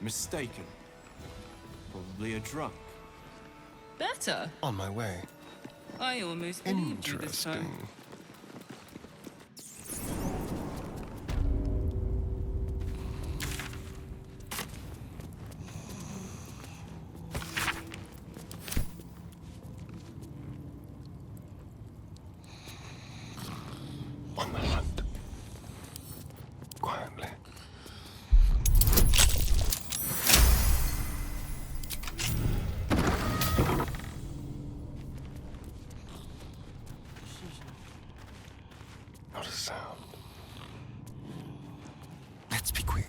Mistaken. Probably a drunk. Better? On my way. I almost believed you this time. Interesting. On the hunt. Quietly. Not a sound. Let's be quick.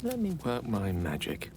Let me work my magic.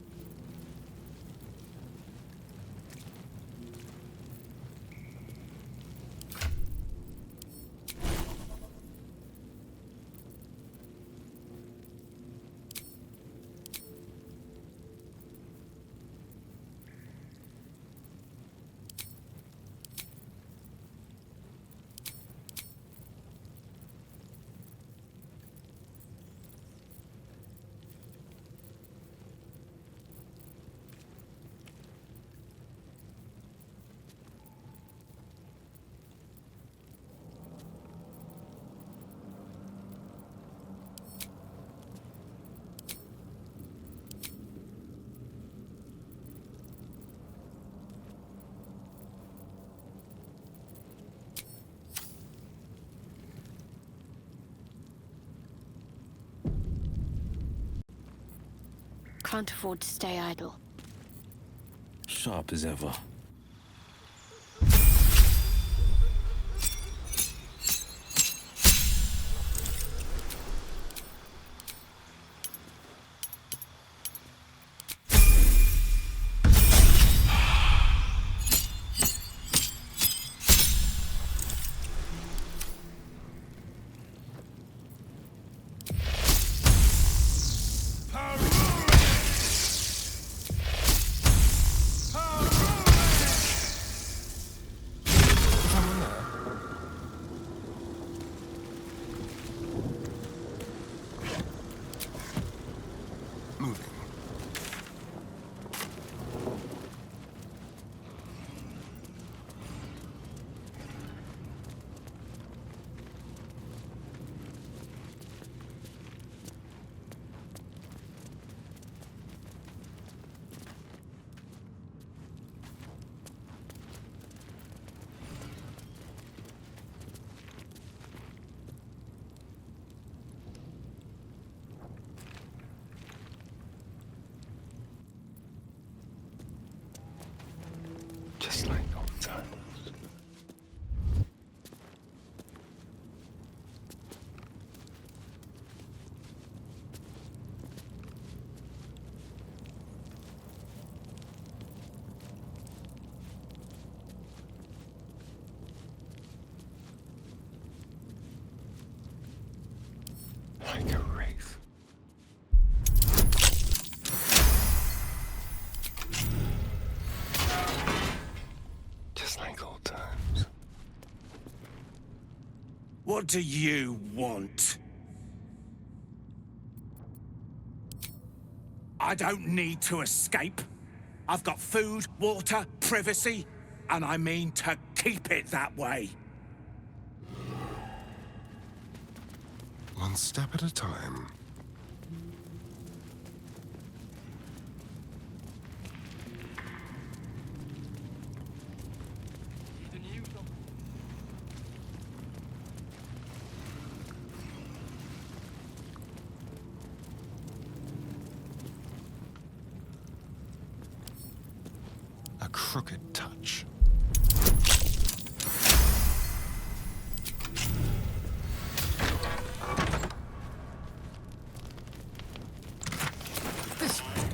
Can't afford to stay idle. Sharp as ever. Just like old times. Like a wraith. Just like What do you want? I don't need to escape. I've got food, water, privacy, and I mean to keep it that way. One step at a time. A crooked touch. This way.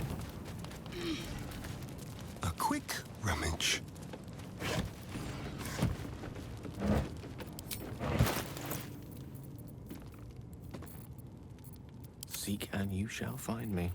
A quick rummage. Seek and you shall find me.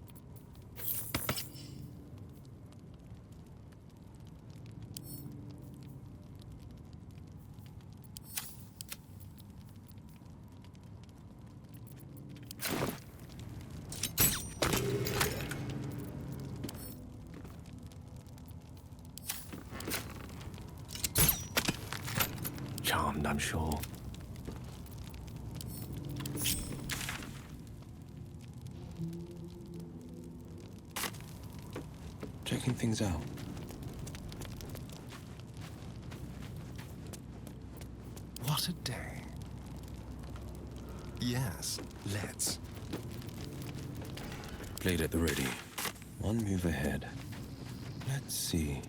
Charmed, I'm sure. Checking things out. What a day. Yes, let's. Blade at the ready. One move ahead. Let's see.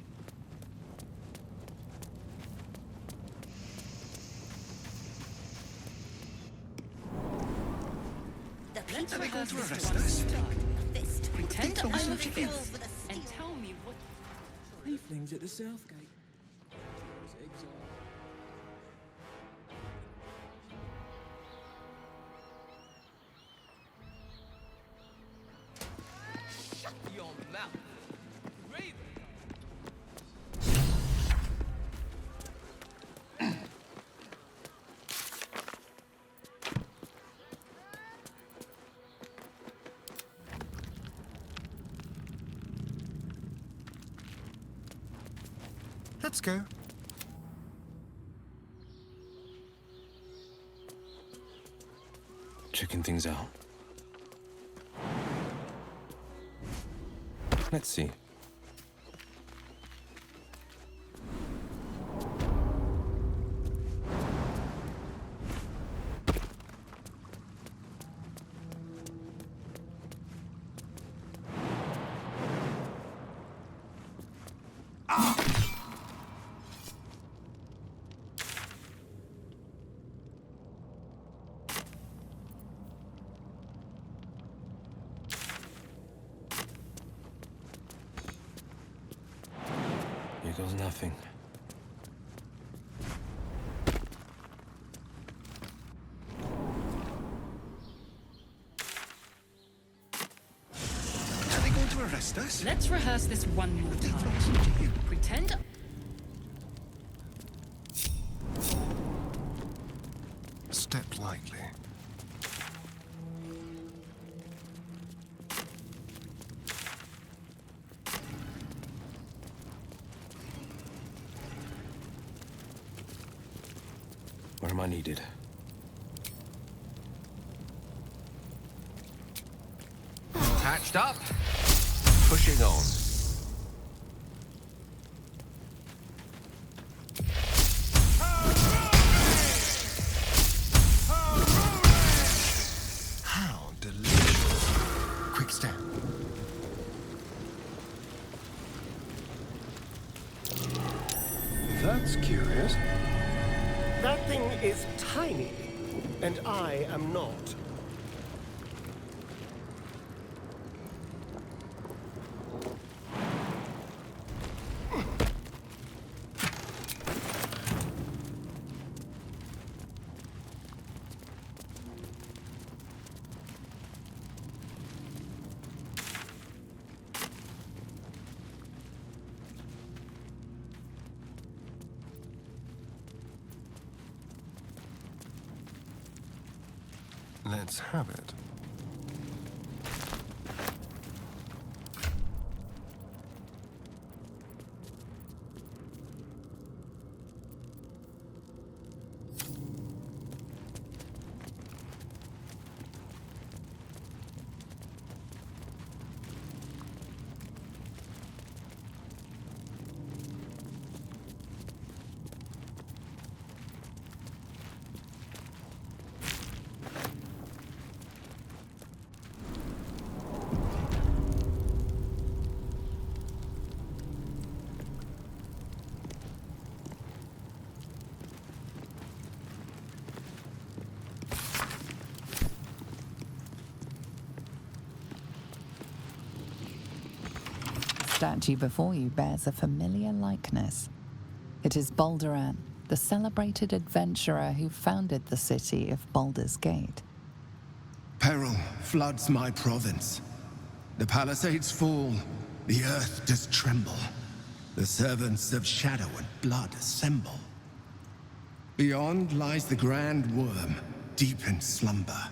Let's rehearse this one. Pretend I'm a fist and tell me what. Tieflings at the south gate. Shut your mouth. Raven. Let's go. Checking things out. Let's see. Here goes nothing. Are they going to arrest us? Let's rehearse this one more time. Pretend. Step lightly. Where am I needed? Patched up. Pushing on. How delicious. Quick step. That's curious. That thing is tiny, and I am not. Let's have it. The statue before you bears a familiar likeness. It is Balduran, the celebrated adventurer who founded the city of Baldur's Gate. Peril floods my province. The palisades fall, the earth does tremble. The servants of shadow and blood assemble. Beyond lies the grand worm, deep in slumber,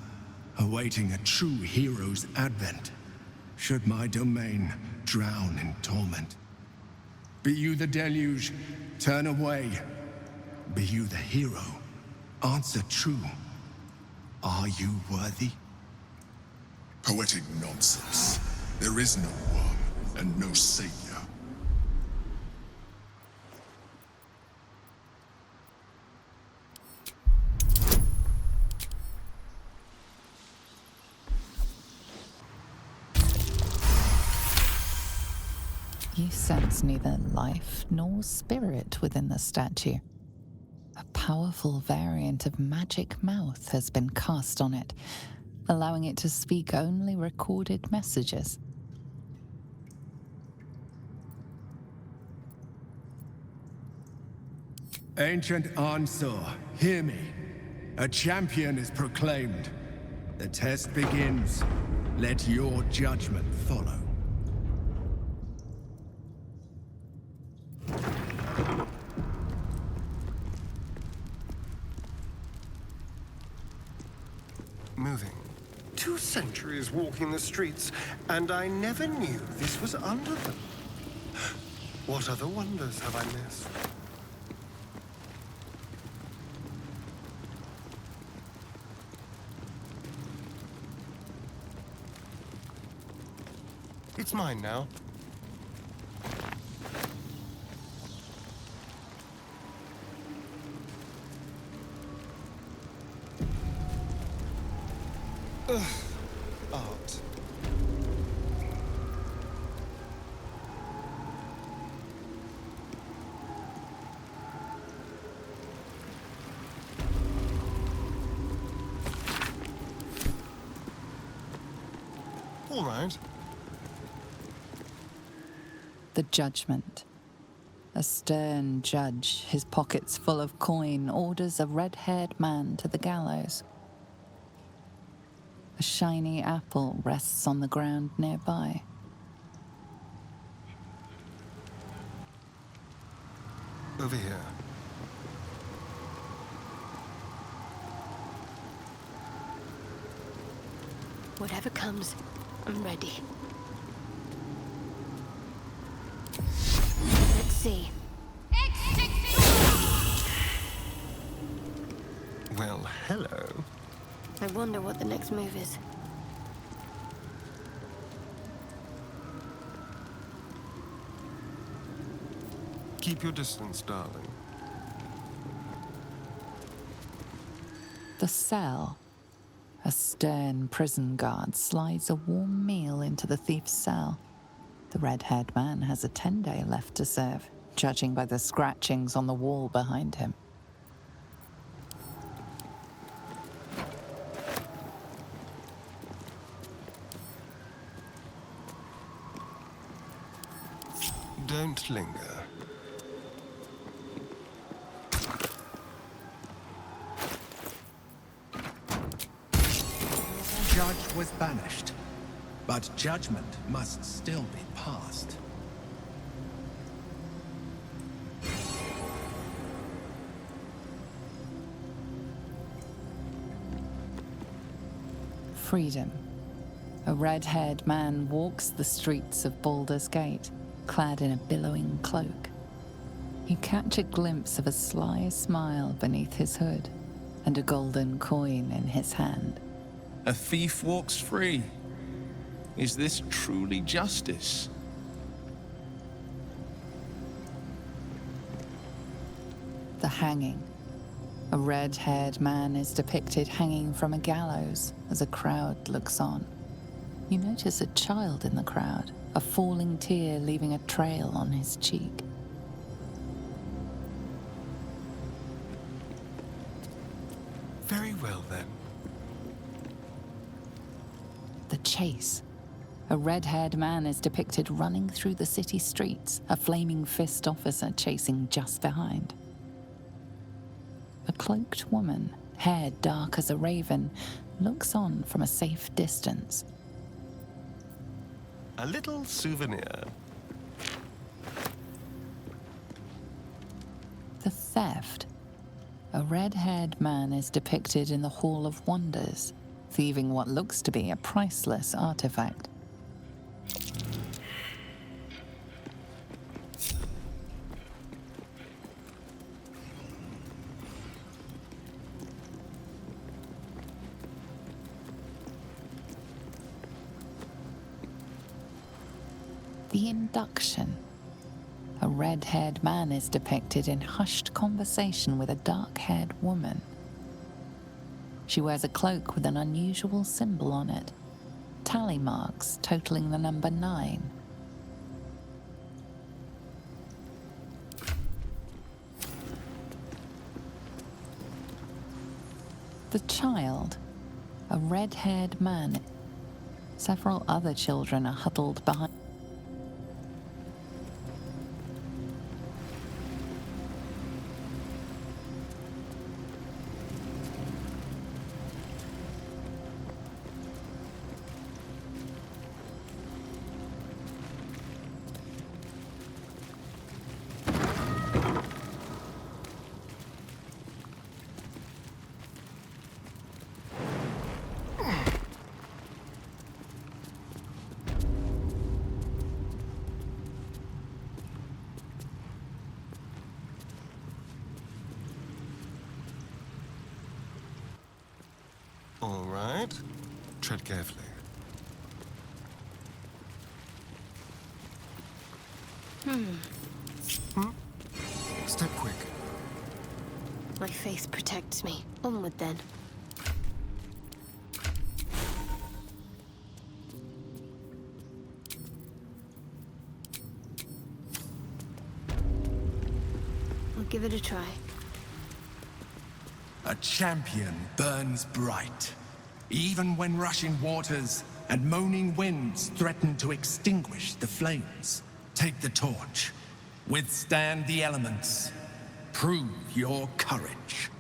awaiting a true hero's advent, should my domain drown in torment. Be you the deluge, turn away. Be you the hero, answer true. Are you worthy? Poetic nonsense. There is no worm and no savior. You sense neither life nor spirit within the statue. A powerful variant of magic mouth has been cast on it, allowing it to speak only recorded messages. Ancient Ansur, hear me. A champion is proclaimed. The test begins. Let your judgment follow. Moving. 2 centuries walking the streets, and I never knew this was under them. What other wonders have I missed? It's mine now. Ugh. Art. All right. The judgment. A stern judge, his pockets full of coin, orders a red-haired man to the gallows. A shiny apple rests on the ground nearby. Over here. Whatever comes, I'm ready. Let's see. Well, hello. I wonder what the next move is. Keep your distance, darling. The cell. A stern prison guard slides a warm meal into the thief's cell. The red-haired man has a 10-day left to serve, judging by the scratchings on the wall behind him. Don't linger. Judge was banished, but judgment must still be passed. Freedom. A red-haired man walks the streets of Baldur's Gate, clad in a billowing cloak. You catch a glimpse of a sly smile beneath his hood and a golden coin in his hand. A thief walks free. Is this truly justice? The hanging. A red-haired man is depicted hanging from a gallows as a crowd looks on. You notice a child in the crowd, a falling tear leaving a trail on his cheek. Very well, then. The chase. A red-haired man is depicted running through the city streets, a flaming fist officer chasing just behind. A cloaked woman, hair dark as a raven, looks on from a safe distance. A little souvenir. The theft. A red-haired man is depicted in the Hall of Wonders, thieving what looks to be a priceless artifact. The induction. A red-haired man is depicted in hushed conversation with a dark-haired woman. She wears a cloak with an unusual symbol on it, tally marks totaling the number 9. The child. A red-haired man. Several other children are huddled behind. All right. Tread carefully. Step quick. My faith protects me. Onward then. I'll give it a try. A champion burns bright, even when rushing waters and moaning winds threaten to extinguish the flames. Take the torch. Withstand the elements. Prove your courage.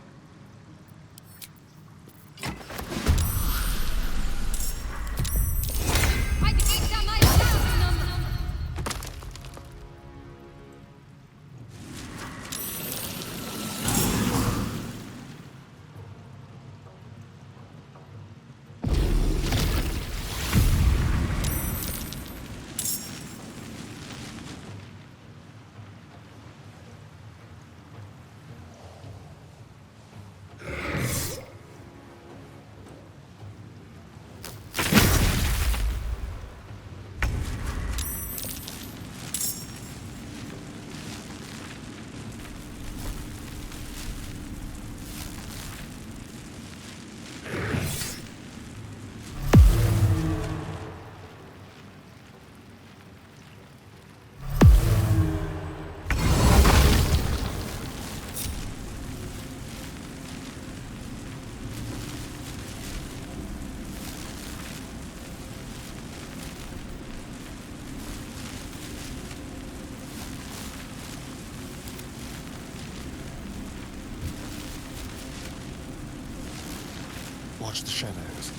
Watch the shadows.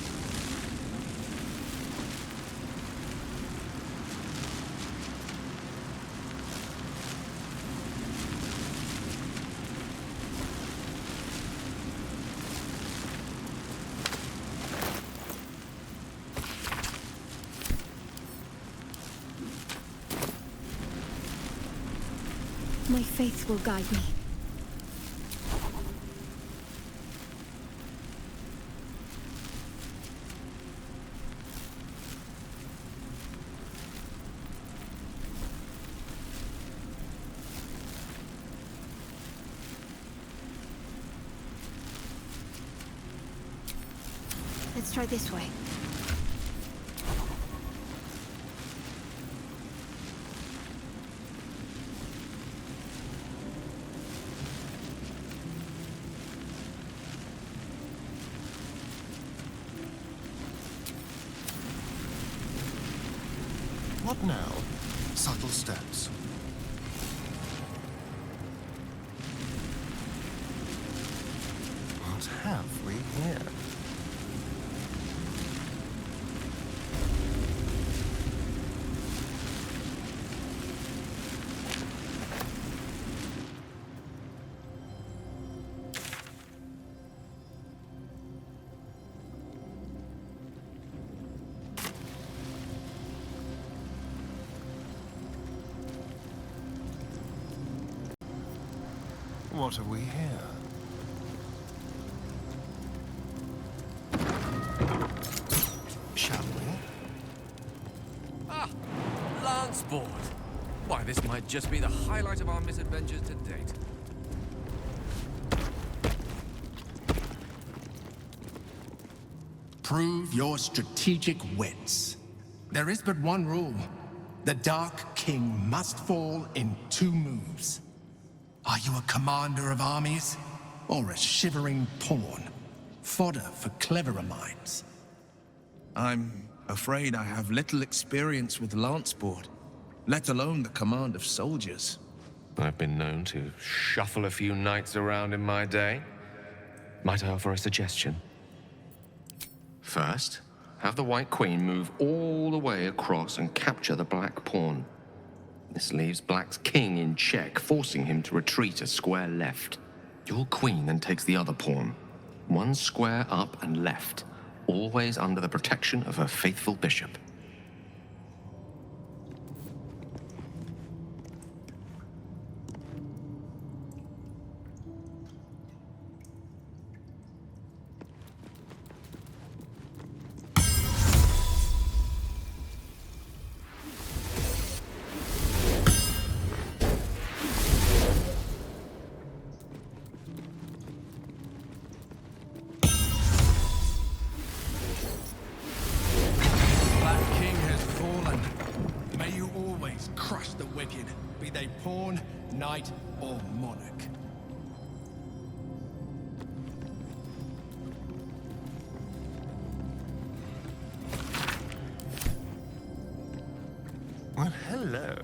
My faith will guide me. Let's try this way. What now? Subtle steps. What have we here? What have we here? Shall we? Ah, lance board. Why, this might just be the highlight of our misadventures to date. Prove your strategic wits. There is but one rule. The Dark King must fall in 2 moves. Are you a commander of armies? Or a shivering pawn? Fodder for cleverer minds? I'm afraid I have little experience with lanceboard, let alone the command of soldiers. I've been known to shuffle a few knights around in my day. Might I offer a suggestion? First, have the White Queen move all the way across and capture the Black Pawn. This leaves Black's king in check, forcing him to retreat a square left. Your queen then takes the other pawn, 1 square up and left, always under the protection of her faithful bishop. Knight or monarch. Well, hello.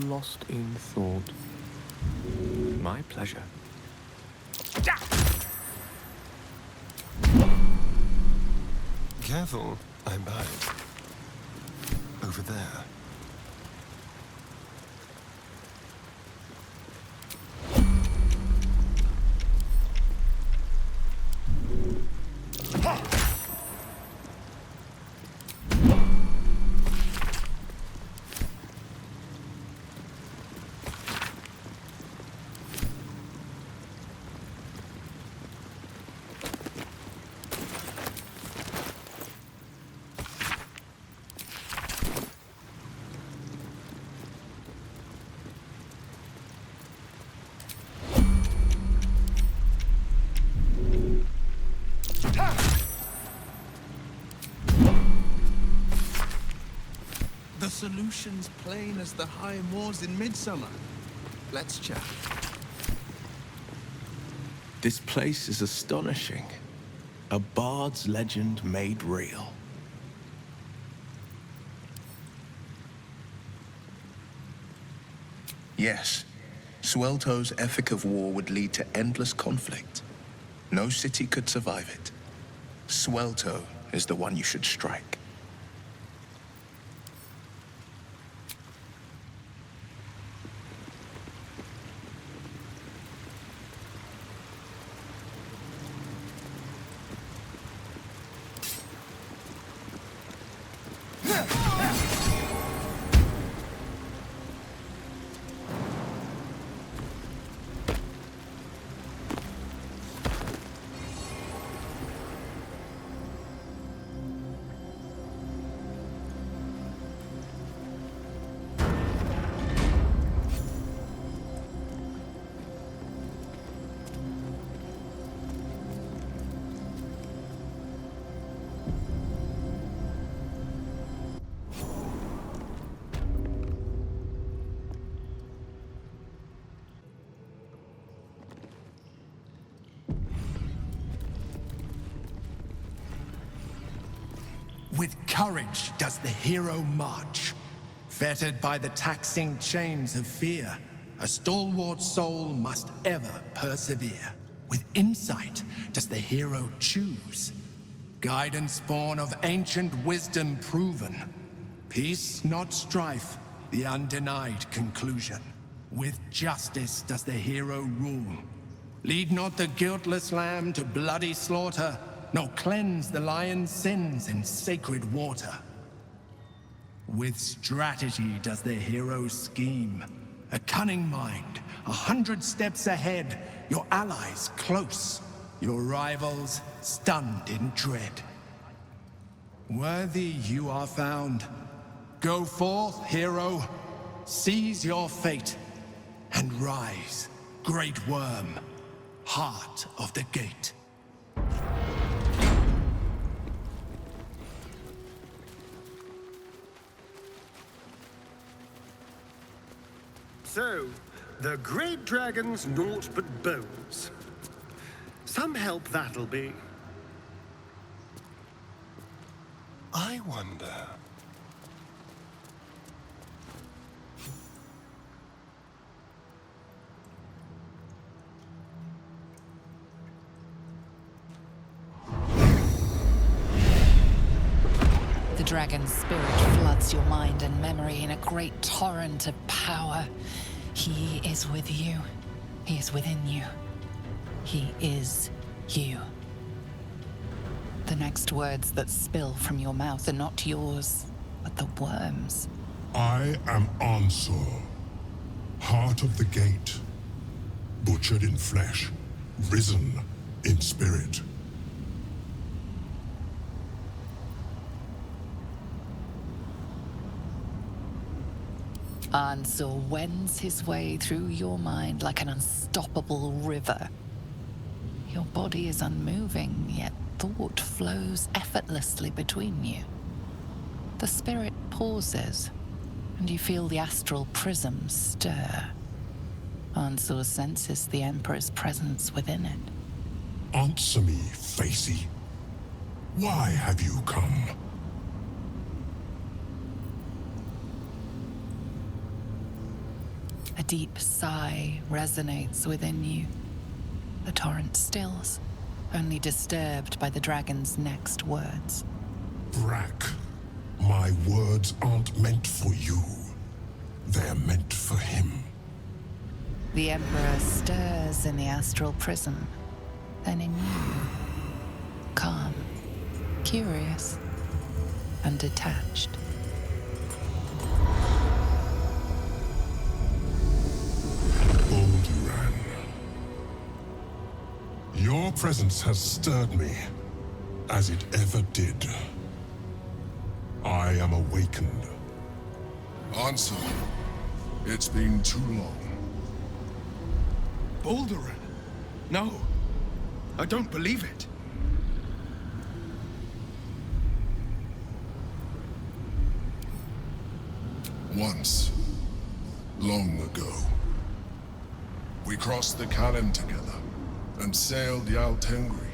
Lost in thought. My pleasure. Careful, I'm bite. Over there. solution's plain as the high moors in midsummer. Let's chat. This place is astonishing. A bard's legend made real. Yes, Swelto's ethic of war would lead to endless conflict. No city could survive it. Swelto is the one you should strike. With courage does the hero march. Fettered by the taxing chains of fear, a stalwart soul must ever persevere. With insight does the hero choose. Guidance born of ancient wisdom proven. Peace, not strife, the undenied conclusion. With justice does the hero rule. Lead not the guiltless lamb to bloody slaughter, nor cleanse the lion's sins in sacred water. With strategy does the hero scheme. A cunning mind, 100 steps ahead, your allies close, your rivals stunned in dread. Worthy you are found. Go forth, hero, seize your fate, and rise, great worm, heart of the gate. So, the great dragon's naught but bones. Some help that'll be. I wonder... The dragon's spirit floods your mind and memory in a great torrent of power. He is with you. He is within you. He is you. The next words that spill from your mouth are not yours, but the worm's. I am Ansur, heart of the gate, butchered in flesh, risen in spirit. Ansur wends his way through your mind like an unstoppable river. Your body is unmoving, yet thought flows effortlessly between you. The spirit pauses, and you feel the astral prism stir. Ansur senses the Emperor's presence within it. Answer me, Facey. Why have you come? A deep sigh resonates within you. The torrent stills, only disturbed by the dragon's next words. Brack, my words aren't meant for you. They're meant for him. The Emperor stirs in the astral prism, then in you. Calm, curious, and detached. Balduran. Your presence has stirred me, as it ever did. I am awakened. Ansur, it's been too long. Balduran? No. I don't believe it. Once, long ago, we crossed the Kalem together and sailed Yaltengri.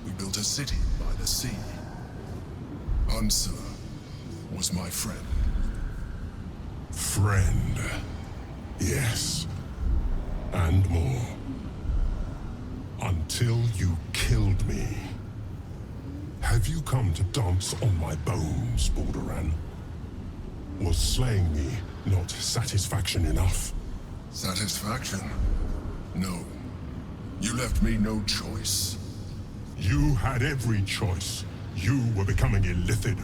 We built a city by the sea. Ansur was my friend. Friend, yes. And more. Until you killed me. Have you come to dance on my bones, Balduran? Was slaying me not satisfaction enough? Satisfaction? No. You left me no choice. You had every choice. You were becoming illithid.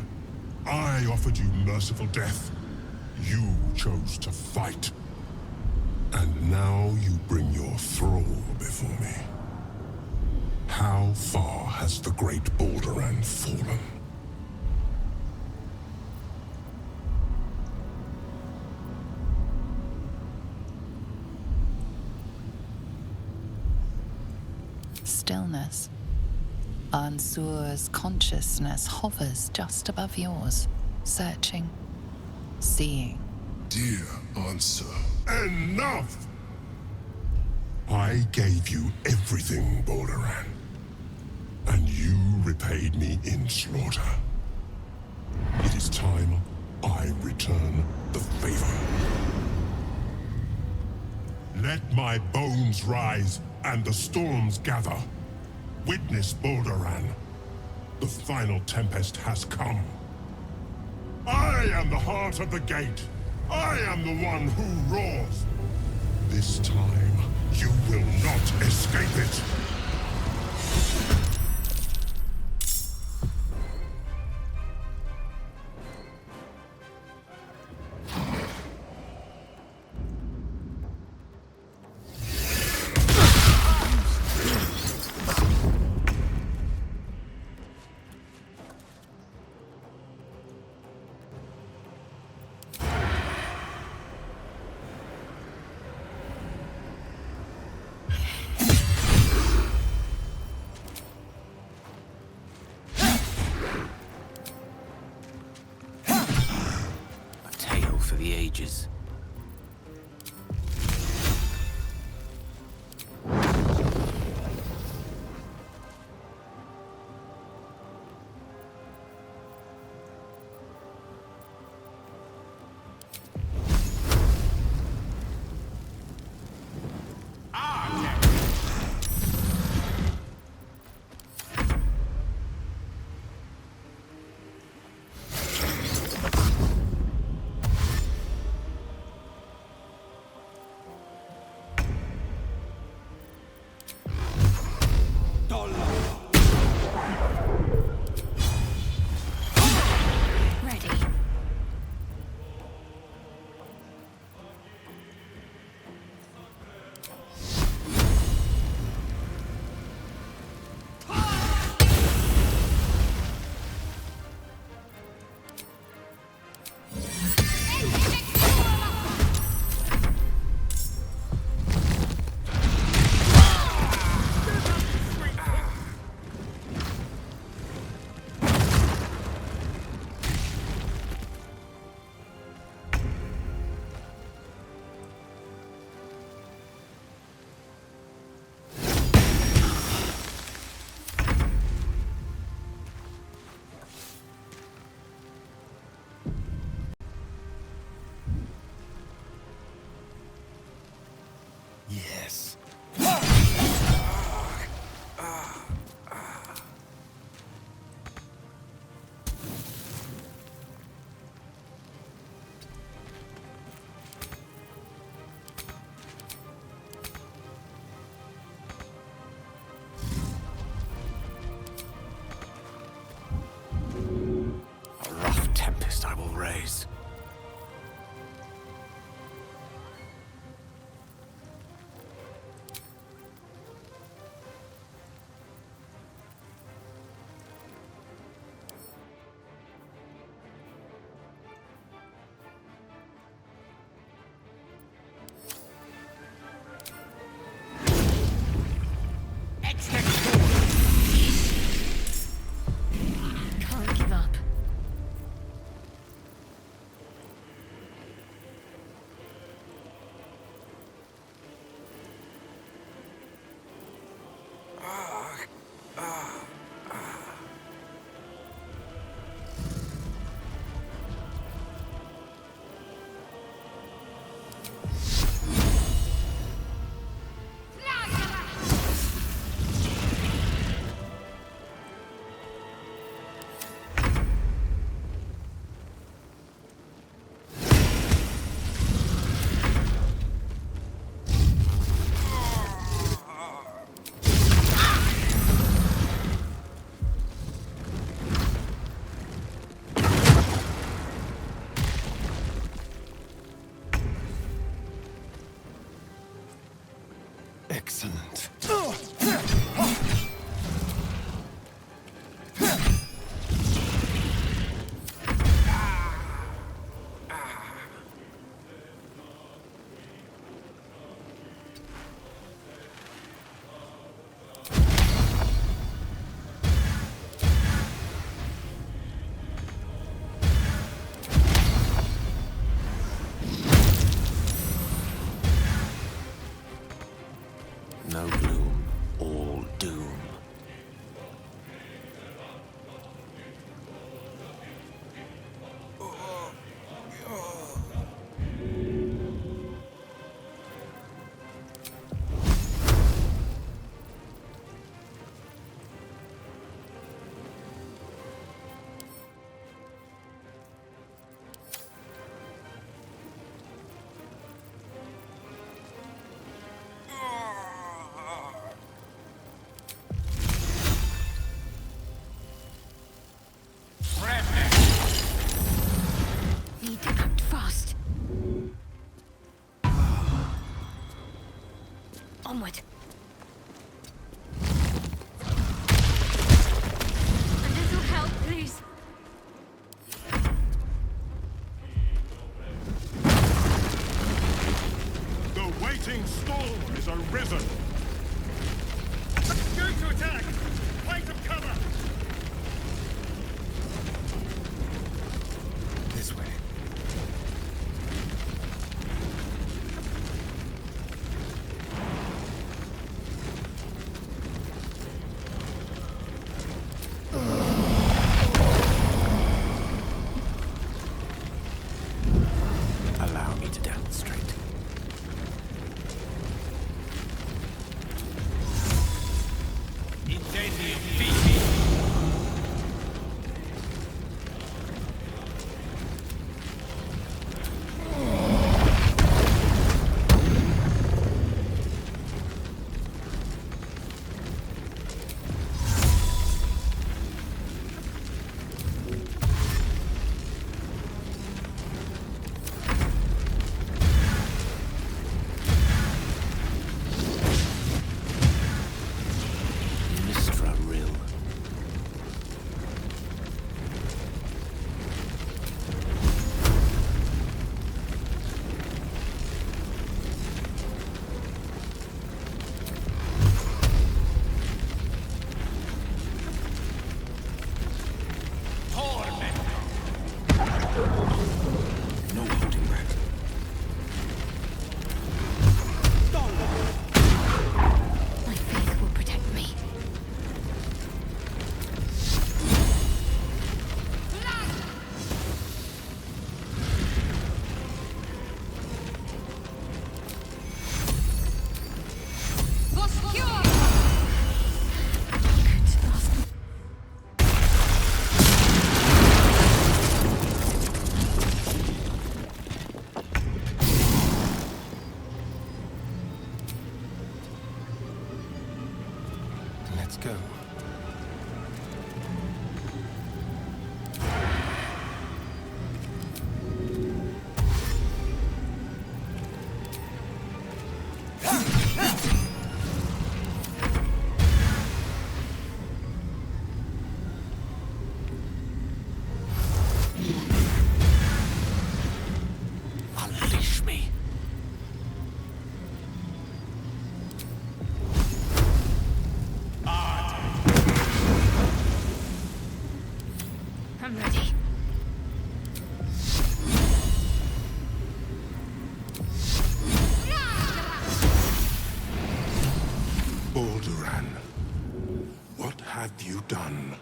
I offered you merciful death. You chose to fight. And now you bring your thrall before me. How far has the great Balduran fallen? Stillness. Ansur's consciousness hovers just above yours, searching, seeing. Dear Ansur, enough! I gave you everything, Balduran. And you repaid me in slaughter. It is time I return the favor. Let my bones rise and the storms gather. Witness, Balduran. The final tempest has come. I am the heart of the gate. I am the one who roars. This time, you will not escape it. For the ages. Onward. A little help, please. The waiting storm is arisen. Going to attack! Find some cover! This way. Allow me to demonstrate. I'm ready. Balduran, what have you done?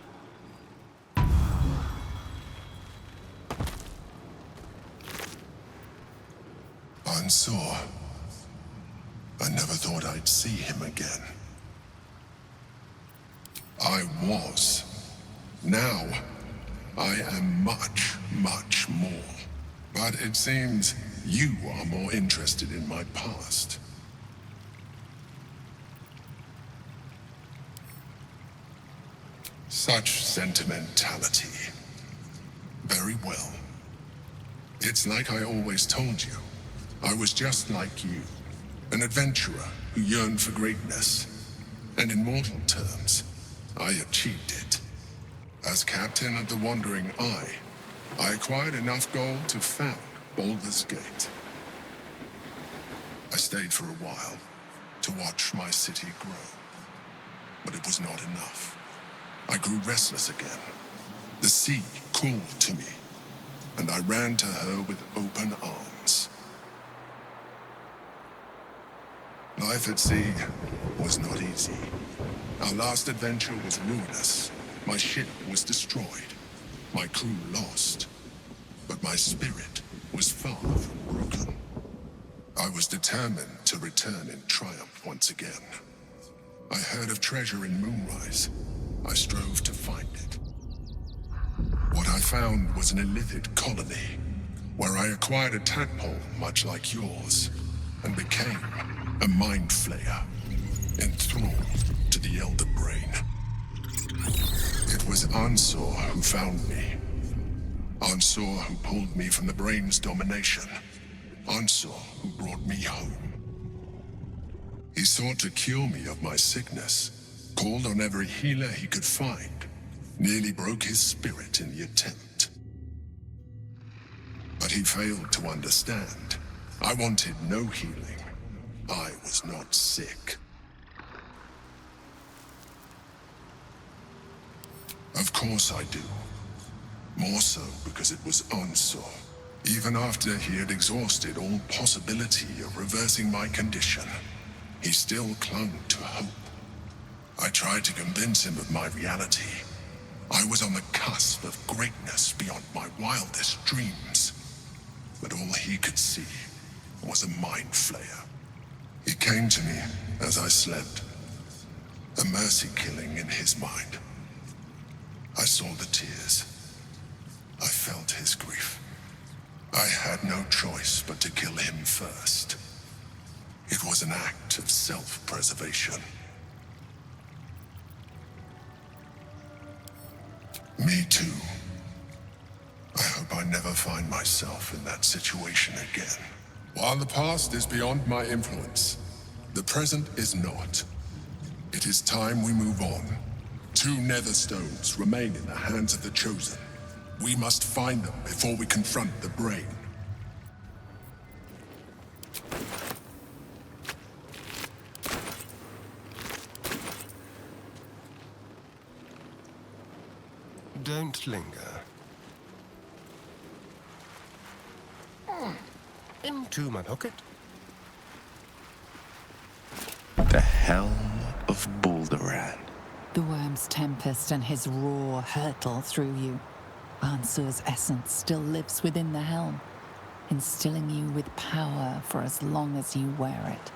Ansur. I never thought I'd see him again. I was. Now, I am much, much more. But it seems you are more interested in my past. Such sentimentality. Very well. It's like I always told you. I was just like you. An adventurer who yearned for greatness. And in mortal terms, I achieved it. As captain of the Wandering Eye, I acquired enough gold to found Baldur's Gate. I stayed for a while to watch my city grow. But it was not enough. I grew restless again. The sea called to me, and I ran to her with open arms. Life at sea was not easy. Our last adventure was ruinous. My ship was destroyed. My crew lost. But my spirit was far from broken. I was determined to return in triumph once again. I heard of treasure in Moonrise. I strove to find it. What I found was an illithid colony, where I acquired a tadpole much like yours, and became a mind flayer, enthralled to the Elder Brain. It was Ansur who found me. Ansur who pulled me from the Brain's domination. Ansur who brought me home. He sought to cure me of my sickness, called on every healer he could find, nearly broke his spirit in the attempt. But he failed to understand. I wanted no healing. I was not sick. Of course I do. More so because it was Ansur. Even after he had exhausted all possibility of reversing my condition, he still clung to hope. I tried to convince him of my reality. I was on the cusp of greatness beyond my wildest dreams. But all he could see was a mind flayer. He came to me as I slept, a mercy killing in his mind. I saw the tears. I felt his grief. I had no choice but to kill him first. It was an act of self-preservation. Me too. I hope I never find myself in that situation again. While the past is beyond my influence, the present is not. It is time we move on. 2 nether stones remain in the hands of the Chosen. We must find them before we confront the brain. Don't linger. Into my pocket. The Helm of Balduran. The worm's tempest and his roar hurtle through you. Ansur's essence still lives within the helm, instilling you with power for as long as you wear it.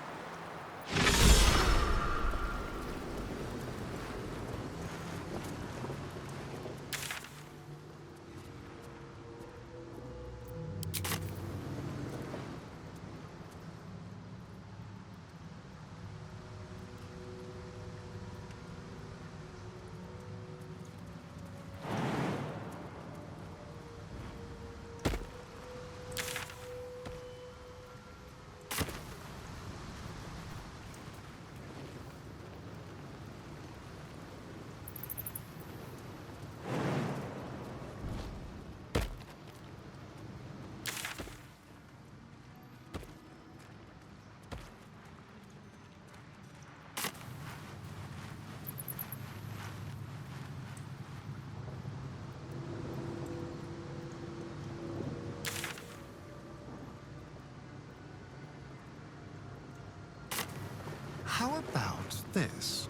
How about this?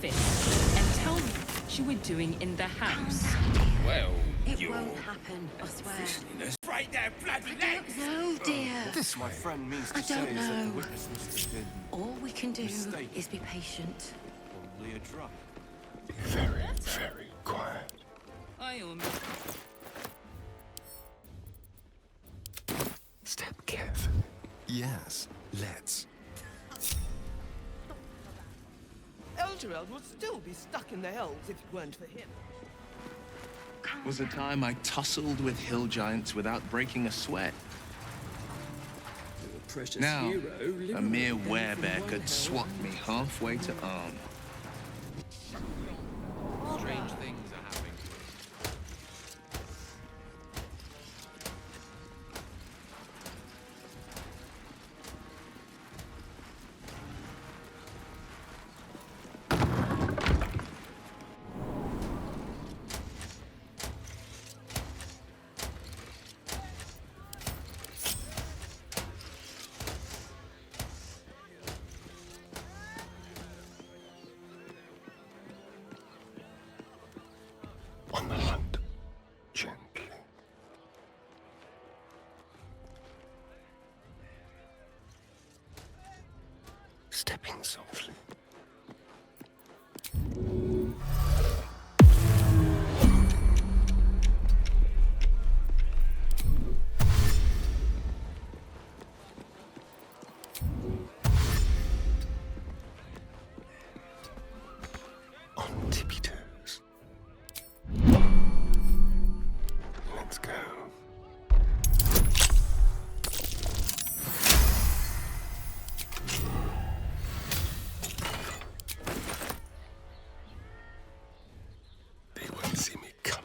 Fist, and tell me what you were doing in the house. Well, It won't happen, I swear. Break their bloody legs! No, dear. This, my friend, means I to say don't is that the know. witness must have been All we can do Mistaken. is be patient. only a drug. Very, very quiet. I own. Step carefully. Yes, let's. Elturel would still be stuck in the hells if it weren't for him. Was a time I tussled with hill giants without breaking a sweat. Now, a mere werebear could swat me halfway to arm. strange things are happening. on the hunt, gently. Stepping softly. On tippy toes. Let's go. They won't see me coming.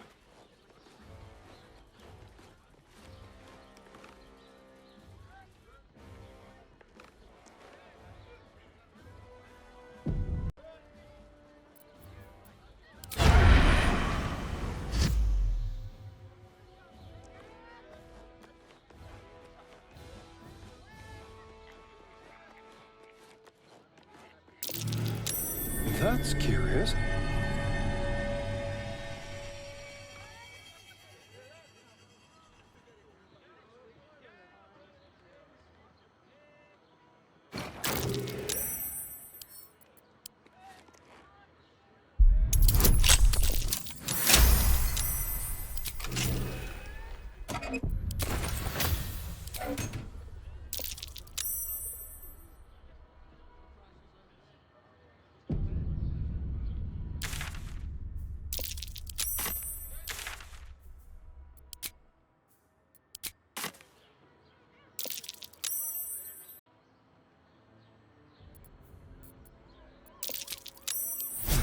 That's curious.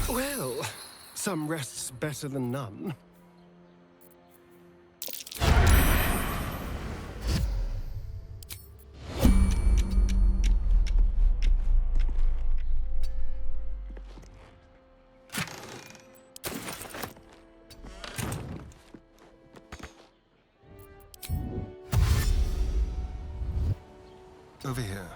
Well, some rest's better than none. Over here.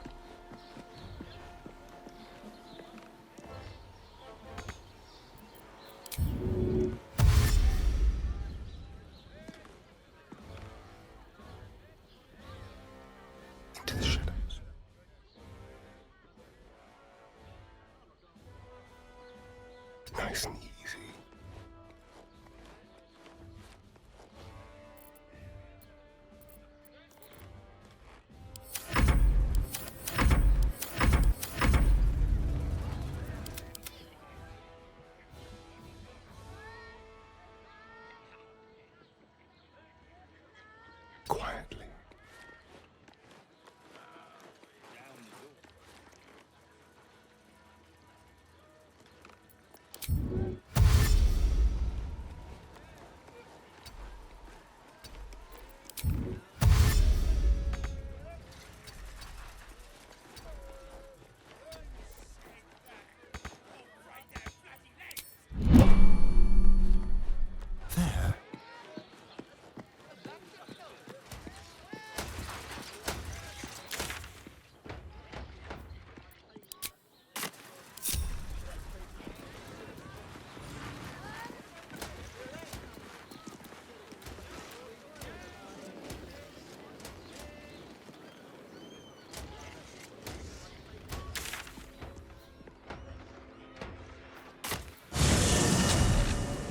Into the shadows. Nice and easy. Quietly. There.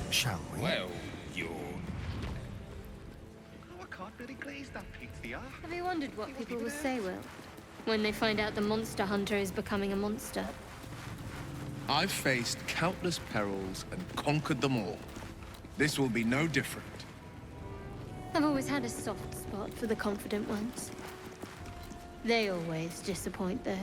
Shall we? Well, you're... Oh, I can't really glaze that pizza. Have you wondered what people will say, Will, when they find out the monster hunter is becoming a monster? I've faced countless perils and conquered them all. This will be no different. I've always had a soft spot for the confident ones. They always disappoint, though.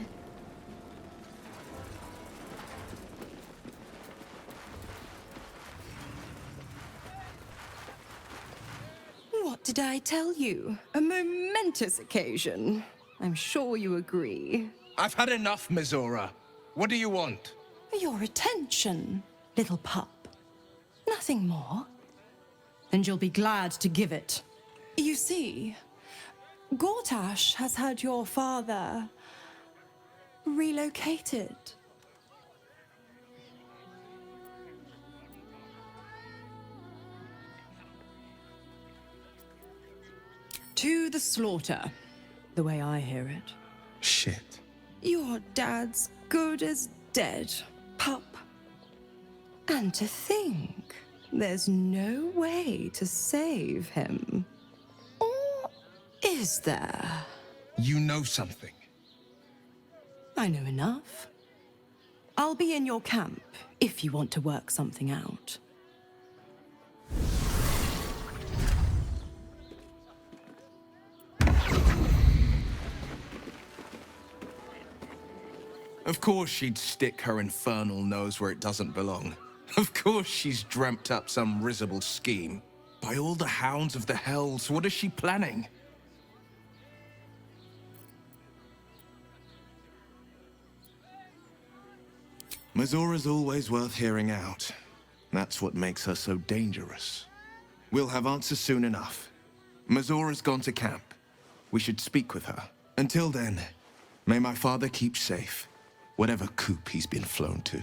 What did I tell you? A momentous occasion. I'm sure you agree. I've had enough, Mizora. What do you want? Your attention, little pup. Nothing more. And you'll be glad to give it. You see, Gortash has had your father relocated. To the slaughter, the way I hear it. Shit. Your dad's good as dead, pup. And to think, there's no way to save him. Or is there? You know something. I know enough. I'll be in your camp if you want to work something out. Of course she'd stick her infernal nose where it doesn't belong. Of course she's dreamt up some risible scheme. By all the hounds of the hells, what is she planning? Mazora's always worth hearing out. That's what makes her so dangerous. We'll have answers soon enough. Mazora's gone to camp. We should speak with her. Until then, may my father keep safe, whatever coop he's been flown to.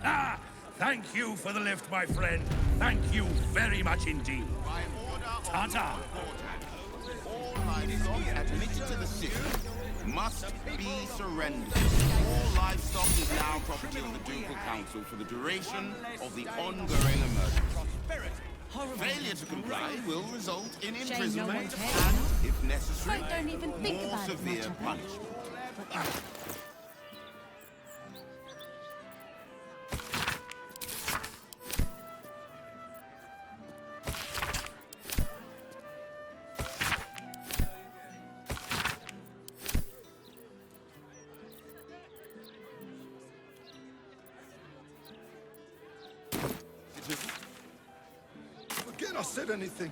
Ah! Thank you for the lift, my friend. Thank you very much indeed. Ta-ta! All livestock admitted to the city must be surrendered. All livestock is now property of the Ducal Council for the duration of the ongoing emergency. Failure to comply will result in imprisonment and, if necessary, Don't even think more about it severe much, punishment. Forget I said anything.